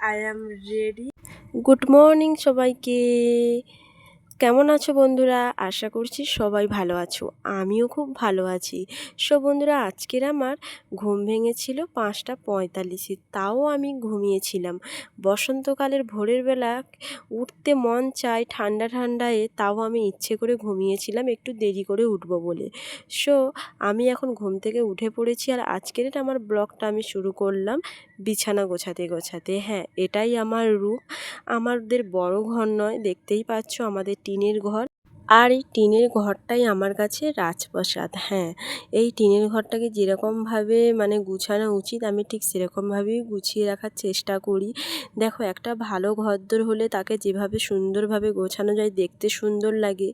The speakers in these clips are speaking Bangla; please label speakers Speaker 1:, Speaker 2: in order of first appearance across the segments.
Speaker 1: I am ready. Good morning সবাইকে। কেমন আছো বন্ধুরা? আশা করছি সবাই ভালো আছো, আমিও খুব ভালো আছি। বন্ধুরা, আজকের আমার ঘুম ভেঙেছিল 5:45, তাও আমি ঘুমিয়েছিলাম। বসন্তকালের ভোরের বেলা উঠতে মন চায় ঠান্ডা ঠান্ডায়, তাও আমি ইচ্ছে করে ঘুমিয়েছিলাম একটু দেরি করে উঠবো বলে। আমি এখন ঘুম থেকে উঠে পড়েছি, আর আজকের আমার ব্লগটা আমি শুরু করলাম বিছানা গোছাতে গোছাতে। হ্যাঁ, এটাই আমার রুম। আমাদের বড় ঘর নয়, দেখতেই পাচ্ছ আমাদের টিনের ঘর। আর এই টিনের ঘরটাই আমার কাছে রাজপ্রাসাদ। হ্যাঁ, এই টিনের ঘরটাকে যেরকমভাবে গুছানো উচিত আমি ঠিক সেরকমভাবেই গুছিয়ে রাখার চেষ্টা করি। দেখো, একটা ভালো ঘরদোর হলে তাকে যেভাবে সুন্দরভাবে গোছানো যায়, দেখতে সুন্দর লাগে,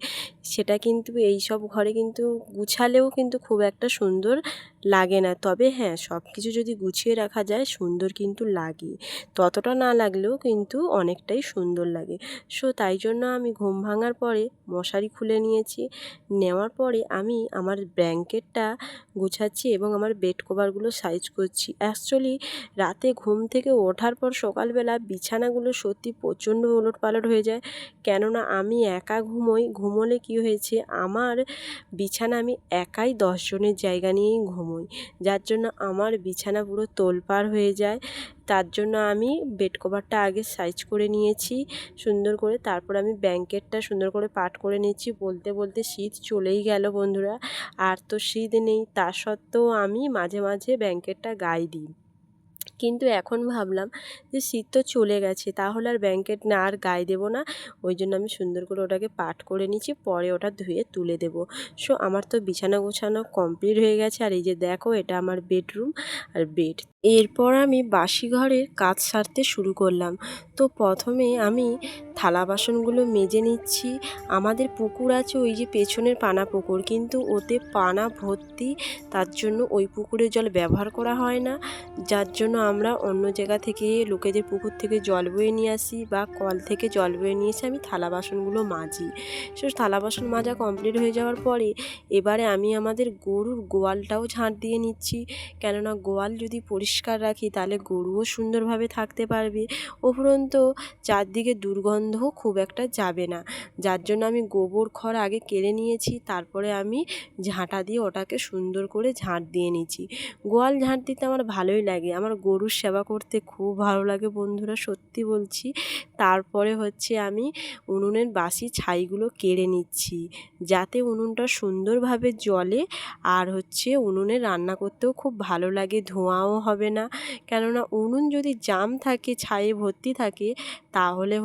Speaker 1: সেটা কিন্তু এই সব ঘরে কিন্তু গুছালেও কিন্তু খুব একটা সুন্দর লাগে না। তবে হ্যাঁ, সব কিছু যদি গুছিয়ে রাখা যায় সুন্দর কিন্তু লাগে, ততটা না লাগলেও কিন্তু অনেকটাই সুন্দর লাগে। তাই জন্য আমি ঘুম ভাঙার পরে মশারি খুলে নিয়েছি। নেওয়ার পরে আমি আমার ব্ল্যাঙ্কেটটা গুছাচ্ছি এবং আমার বেড কভারগুলো সাইজ করছি। অ্যাকচুয়ালি রাতে ঘুম থেকে ওঠার পর সকালবেলা বিছানাগুলো সত্যি প্রচণ্ড ওলটপালট হয়ে যায়। কেননা আমি একা ঘুমোলে কি হয়েছে, আমার বিছানা আমি একাই 10 জনের জায়গা নিয়েই ঘুমোই, যার জন্য আমার বিছানা পুরো তোলপাড় হয়ে যায়। তার জন্য আমি বেড কভারটা আগে সাইজ করে নিয়েছি সুন্দর করে, তারপর আমি ব্ল্যাঙ্কেটটা সুন্দর করে পাট করে নিচ্ছি। বলতে বলতে শীত চলেই গেল বন্ধুরা, আর তো শীত নেই, তা সত্ত্বেও আমি মাঝে মাঝে ব্ল্যাঙ্কেটটা গায়ে দিই। কিন্তু এখন ভাবলাম যে শীত তো চলে গেছে, তাহলে আর ব্ল্যাঙ্কেট না আর গায়ে দেবো না। ওই জন্য আমি সুন্দর করে ওটাকে পাট করে নিচ্ছি, পরে ওটা ধুয়ে তুলে দেবো। আমার তো বিছানা গোছানো কমপ্লিট হয়ে গেছে। আর এই যে দেখো, এটা আমার বেডরুম আর বেড। এরপর আমি বাসি ঘরের কাজ সারতে শুরু করলাম। তো প্রথমে আমি থালা বাসনগুলো মেজে নিচ্ছি। আমাদের পুকুর আছে, ওই যে পেছনের পানা পুকুর, কিন্তু ওতে পানা ভর্তি, তার জন্য ওই পুকুরের জল ব্যবহার করা হয় না। যার জন্য আমরা অন্য জায়গা থেকে লোকেদের পুকুর থেকে জল বয়ে নিয়ে আসি বা কল থেকে জল বয়ে নিয়ে এসে আমি থালা বাসনগুলো মাজি। থালা বাসন মাজা কমপ্লিট হয়ে যাওয়ার পরে এবারে আমি আমাদের গরুর গোয়ালটাও ঝাঁট দিয়ে নিচ্ছি। কেননা গোয়াল যদি পরিষ্কার রাখি তাহলে গরুও সুন্দরভাবে থাকতে পারবে, উপরন্তু চারদিকে দুর্গন্ধও খুব একটা যাবে না। যার জন্য আমি গোবর খড় আগে কেড়ে নিয়েছি, তারপরে আমি ঝাঁটা দিয়ে ওটাকে সুন্দর করে ঝাঁট দিয়ে নিয়েছি। গোয়াল ঝাঁট দিতে আমার ভালোই লাগে, আমার গরুর সেবা করতে খুব ভালো লাগে বন্ধুরা, সত্যি বলছি। তারপরে আমি উনুনের বাসি ছাইগুলো কেড়ে নিচ্ছি, যাতে উনুনটা সুন্দরভাবে জ্বলে। আর উনুনে রান্না করতেও খুব ভালো লাগে, ধোঁয়াও হবে না। কেননা উনুন যদি জাম থাকে, ছায়ে ভর্তি থাকে, তাহলে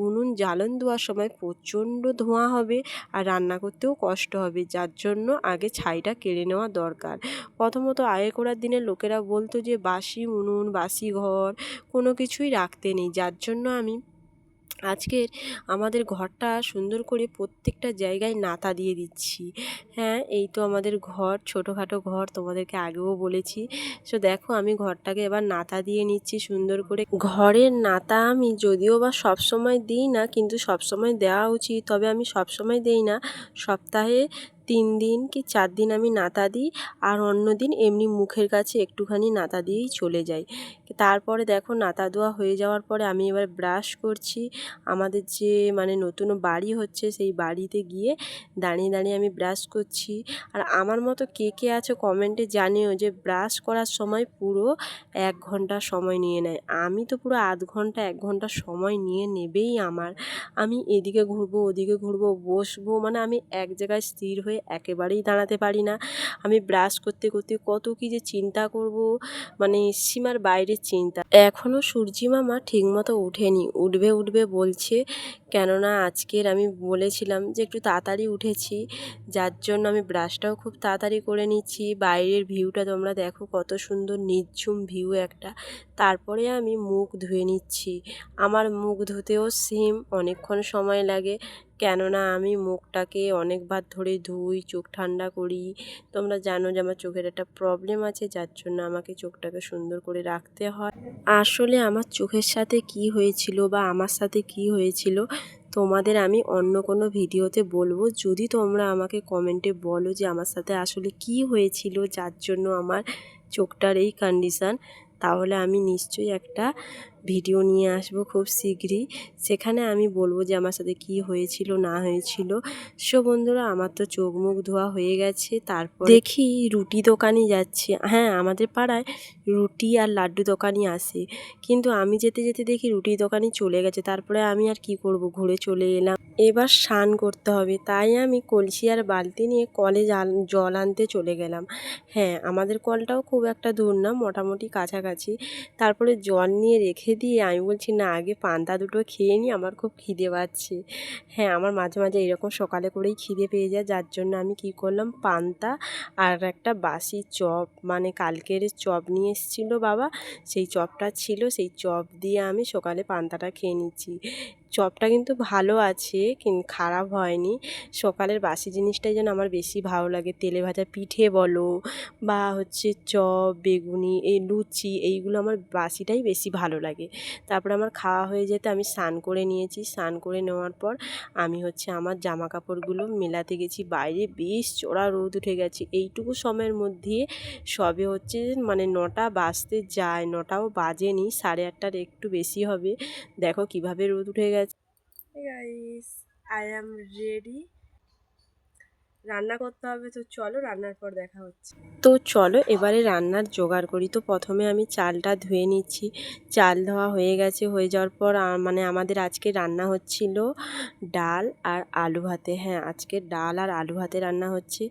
Speaker 1: উনুন জ্বালন দেওয়ার সময় প্রচণ্ড ধোঁয়া হবে আর রান্না করতেও কষ্ট হবে। যার জন্য আগে ছাইটা কেড়ে নেওয়া দরকার। প্রথমত আগেকার দিনের লোকেরা বলতো যে বাসি উনুন বাসি ঘর কোনো কিছুই রাখতে নেই। যার জন্য আমি আজকের আমাদের ঘরটা সুন্দর করে প্রত্যেকটা জায়গায় নাতা দিয়ে দিচ্ছি। হ্যাঁ, এই তো আমাদের ঘর, ছোটোখাটো ঘর, তোমাদেরকে আগেও বলেছি। দেখো, আমি ঘরটাকে এবার নাতা দিয়ে নিচ্ছি সুন্দর করে। ঘরের নাতা আমি যদিও বা সবসময় দিই না, কিন্তু সবসময় দেওয়া উচিত, তবে আমি সবসময় দেই না। সপ্তাহে 3 দিন কি 4 দিন আমি নাতা দিই, আর অন্য দিন এমনি মুখের কাছে একটুখানি নাতা দিয়েই চলে যাই। তারপরে দেখো, নাতা দেওয়া হয়ে যাওয়ার পরে আমি এবার ব্রাশ করছি। আমাদের যে নতুন বাড়ি হচ্ছে, সেই বাড়িতে গিয়ে দাঁড়িয়ে দাঁড়িয়ে আমি ব্রাশ করছি। আর আমার মতো কে কে আছো কমেন্টে জানিও যে ব্রাশ করার সময় পুরো 1 ঘন্টা সময় নিয়ে নেয়। আমি তো পুরো আধ ঘন্টা 1 ঘন্টা সময় নিয়ে নেবেই আমার। আমি এদিকে ঘুরবো ওদিকে ঘুরবো বসবো, আমি এক জায়গায় স্থির হয়ে একেবারেই দাঁড়াতে পারি না। আমি ব্রাশ করতে করতে কত কী যে চিন্তা করব, সীমার বাইরের চিন্তা। এখনও সূর্যি মামা ঠিকমতো ওঠেনি, উঠবে বলছে। কেননা আজকের আমি বলেছিলাম যে একটু তাড়াতাড়ি উঠেছি, যার জন্য আমি ব্রাশটাও খুব তাড়াতাড়ি করে নিচ্ছি। বাইরের ভিউটা তোমরা দেখো, কত সুন্দর নিঝুম ভিউ একটা। তারপরে আমি মুখ ধুয়ে নিচ্ছি। আমার মুখ ধুতেও সেম অনেকক্ষণ সময় লাগে, কেননা আমি মুখটাকে অনেকবার ধরে ধুই, চোখ ঠান্ডা করি। তোমরা জানো যে আমার চোখের একটা প্রবলেম আছে, যার জন্য আমাকে চোখটাকে সুন্দর করে রাখতে হয়। আসলে আমার চোখের সাথে কি হয়েছিল বা আমার সাথে কি হয়েছিল তোমাদের আমি অন্য কোনো ভিডিওতে বলবো। যদি তোমরা আমাকে কমেন্টে বলো যে আমার সাথে আসলে কি হয়েছিল যার জন্য আমার চোখটার এই কন্ডিশান, তাহলে আমি নিশ্চয়ই একটা ভিডিও নিয়ে আসবো খুব শীঘ্রই। সেখানে আমি বলবো যে আমার সাথে কি হয়েছিল না হয়েছিল। সো বন্ধুরা, আমার তো চোখ মুখ ধোয়া হয়ে গেছে। তারপর দেখি রুটি দোকানে যাচ্ছি। হ্যাঁ, আমাদের পাড়ায় রুটি আর লাড্ডু দোকানই আসে, কিন্তু আমি যেতে যেতে দেখি রুটি দোকানই চলে গেছে। তারপরে আমি আর কি করব, ঘুরে চলে এলাম। এবার স্নান করতে হবে, তাই আমি কলসি আর বালতি নিয়ে কলে জল আনতে চলে গেলাম। হ্যাঁ, আমাদের কলটাও খুব একটা দূর না, মোটামুটি কাছাকাছি। তারপরে জল নিয়ে রেখে দিয়ে আমি বলছি না, আগে পান্তা দুটো খেয়ে নিই, আমার খুব খিদে পাচ্ছে। হ্যাঁ, আমার মাঝে মাঝে এরকম সকালে করেই খিদে পেয়ে যায়, যার জন্য আমি কি করলাম, পান্তা আর একটা বাসি চপ, মানে কালকের চপ নিয়ে এসেছিলো বাবা, সেই চপটা ছিল, সেই চপ দিয়ে আমি সকালে পান্তাটা খেয়ে নিচ্ছি। চপটা কিন্তু ভালো আছে, খারাপ হয়নি। সকালের বাসি জিনিসটাই যেন আমার বেশি ভালো লাগে। তেলে ভাজা পিঠে বলো বা হচ্ছে চপ, বেগুনি, এই লুচি, এইগুলো আমার বাসিটাই বেশি ভালো লাগে। তারপরে আমার খাওয়া হয়ে যেতে আমি স্নান করে নিয়েছি। স্নান করে নেওয়ার পর আমি হচ্ছে আমার জামা কাপড়গুলো মেলাতে গেছি। বাইরে বেশ চড়া রোদ উঠে গেছে। এইটুকু সময়ের মধ্যে সবে হচ্ছে মানে 9টা বাজতে যায়, 9টাও বাজেনি, 8:30টার একটু বেশি হবে। দেখো কিভাবে রোদ উঠে গেছে। Guys, I am ready. রান্না করতে হবে, তো চলো রান্নার পর দেখা হচ্ছে। তো চলো এবারে রান্নার জোগাড় করি। তো প্রথমে আমি চালটা ধুয়ে নিচ্ছি। চাল ধোয়া হয়ে গেছে, হয়ে যাওয়ার পর মানে আমাদের আজকে রান্না হচ্ছিল ডাল আর আলু ভাতে। হ্যাঁ, আজকে ডাল আর আলু ভাতে রান্না হচ্ছে,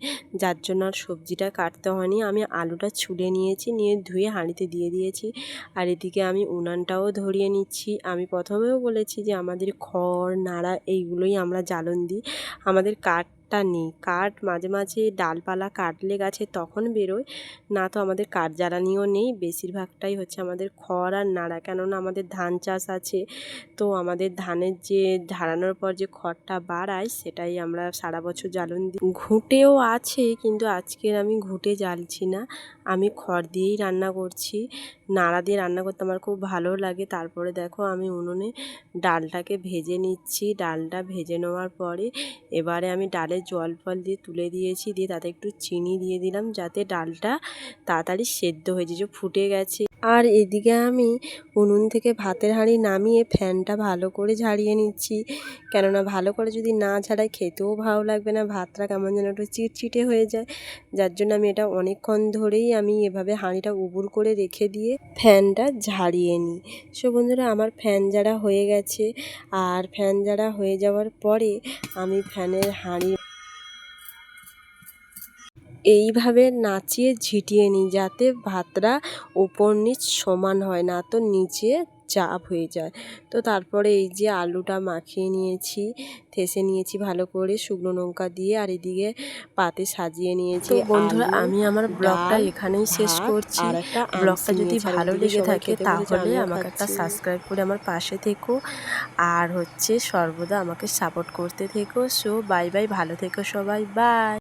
Speaker 1: যার জন্য আর সবজিটা কাটতে হয়নি। আমি আলুটা ছুলে নিয়েছি, নিয়ে ধুয়ে হাঁড়িতে দিয়ে দিয়েছি। আর এদিকে আমি উনানটাও ধরিয়ে নিচ্ছি। আমি প্রথমেও বলেছি যে আমাদের খড় নাড়া এইগুলোই আমরা জ্বালন দিই, আমাদের কাঠটা নেই। কাঠ মাঝে মাঝে ডালপালা কাটলে গাছে তখন বেরোয়, না তো আমাদের কাঠ জ্বালানিও নেই। বেশিরভাগটাই হচ্ছে আমাদের খড় আর নাড়া, কেননা আমাদের ধান চাষ আছে। তো আমাদের ধানের যে ঝাড়ানোর পর যে খড়টা বাড়ায়, সেটাই আমরা সারা বছর জ্বালন দিই। ঘুঁটেও আছে, কিন্তু আজকের আমি ঘুঁটে জ্বালছি না, আমি খড় দিয়েই রান্না করছি। নাড়া দিয়ে রান্না করতে আমার খুব ভালো লাগে। তারপরে দেখো আমি উনুনে ডালটাকে ভেজে নিচ্ছি। ডালটা ভেজে নেওয়ার পরে এবারে আমি ডালে জল ফল দিয়ে তুলে দিয়েছি, দিয়ে তাতে একটু চিনি দিয়ে দিলাম, যাতে ডালটা তাড়াতাড়ি সেদ্ধ হয়ে যায়, যে ফুটে গেছে। আর এদিকে আমি উনুন থেকে ভাতের হাঁড়ি নামিয়ে ফ্যানটা ভালো করে ঝাড়িয়ে নিচ্ছি, কেননা ভালো করে যদি না ঝাড়াই খেতেও ভালো লাগবে না, ভাতটা কেমন যেন একটু চিটচিটে হয়ে যায়। যার জন্য আমি এটা অনেকক্ষণ ধরেই আমি এভাবে হাঁড়িটা উবুর করে রেখে দিয়ে ফ্যানটা ঝাড়িয়ে নিই। সো বন্ধুরা, আমার ফ্যান ঝাড়া হয়ে গেছে। আর ফ্যান ঝাড়া হয়ে যাওয়ার পরে আমি ফ্যানের হাঁড়ি এইভাবে নাচিয়ে ঝিটিয়ে নিই, যাতে ভাতটা ওপর নিচ সমান হয়, না তো নিচে চাপ হয়ে যায়। তো তারপরে এই যে আলুটা মাখিয়ে নিয়েছি, থেসে নিয়েছি ভালো করে শুকনো লঙ্কা দিয়ে, আর এদিকে পাতে সাজিয়ে নিয়েছি। তো বন্ধুরা, আমি আমার ব্লগটা এখানেই শেষ করছি। ব্লগটা যদি ভালো লেগে থাকে তাহলে আমাকে একটা সাবস্ক্রাইব করে আমার পাশে থেকো, আর হচ্ছে সর্বদা আমাকে সাপোর্ট করতে থেকো। সো বাই বাই, ভালো থেকো সবাই, বাই।